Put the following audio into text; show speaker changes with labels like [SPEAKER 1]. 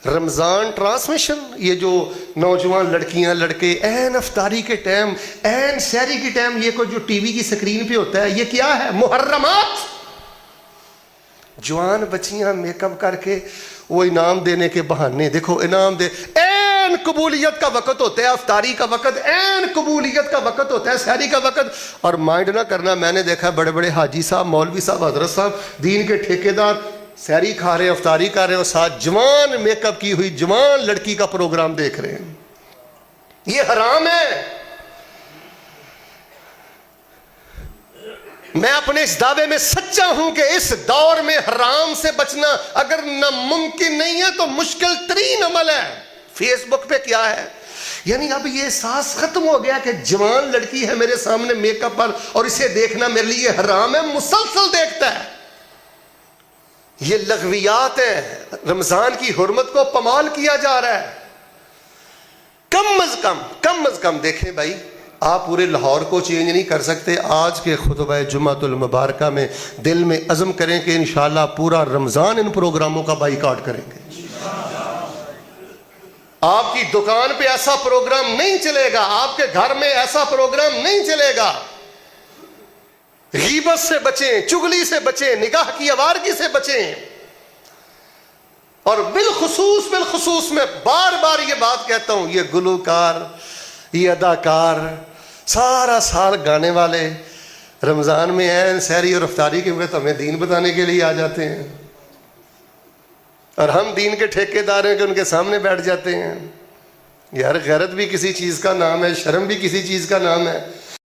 [SPEAKER 1] رمضان transmission, یہ جو نوجوان لڑکیاں لڑکے این افطاری کے ٹائم، این سحری کے ٹائم یہ کوئی جو ٹی وی کی سکرین پہ ہوتا ہے، یہ کیا ہے؟ محرمات. جوان بچیاں میک اپ کر کے وہ انعام دینے کے بہانے، دیکھو انعام دے، این قبولیت کا وقت ہوتا ہے، افطاری کا وقت، این قبولیت کا وقت ہوتا ہے، سحری کا وقت. اور مائنڈ نہ کرنا، میں نے دیکھا بڑے بڑے حاجی صاحب، مولوی صاحب، حضرت صاحب، دین کے ٹھیکیدار سحری کھا رہے ہیں، افطاری کر رہے ہیں، اور ساتھ جوان میک اپ کی ہوئی جوان لڑکی کا پروگرام دیکھ رہے ہیں. یہ حرام ہے. میں اپنے اس دعوے میں سچا ہوں کہ اس دور میں حرام سے بچنا اگر ناممکن نہیں ہے تو مشکل ترین عمل ہے. فیس بک پہ کیا ہے؟ یعنی اب یہ احساس ختم ہو گیا کہ جوان لڑکی ہے میرے سامنے میک اپ پر اور اسے دیکھنا میرے لیے حرام ہے. مسلسل دیکھتا ہے. یہ لغویات ہیں. رمضان کی حرمت کو پامال کیا جا رہا ہے. کم از کم دیکھیں بھائی، آپ پورے لاہور کو چینج نہیں کر سکتے. آج کے خطبہ جمعۃ المبارکہ میں دل میں عزم کریں کہ انشاءاللہ پورا رمضان ان پروگراموں کا بائیکاٹ کریں گے. آپ کی دکان پہ ایسا پروگرام نہیں چلے گا، آپ کے گھر میں ایسا پروگرام نہیں چلے گا. غیبت سے بچیں، چغلی سے بچیں، نگاہ کی آوارگی سے بچیں. اور بالخصوص میں بار بار یہ بات کہتا ہوں، یہ گلوکار، یہ اداکار، سارا سال گانے والے رمضان میں این سحری اور افطاری کے وقت ہمیں دین بتانے کے لیے آ جاتے ہیں، اور ہم دین کے ٹھیکیدار ہیں کہ ان کے سامنے بیٹھ جاتے ہیں. یار غیرت بھی کسی چیز کا نام ہے، شرم بھی کسی چیز کا نام ہے.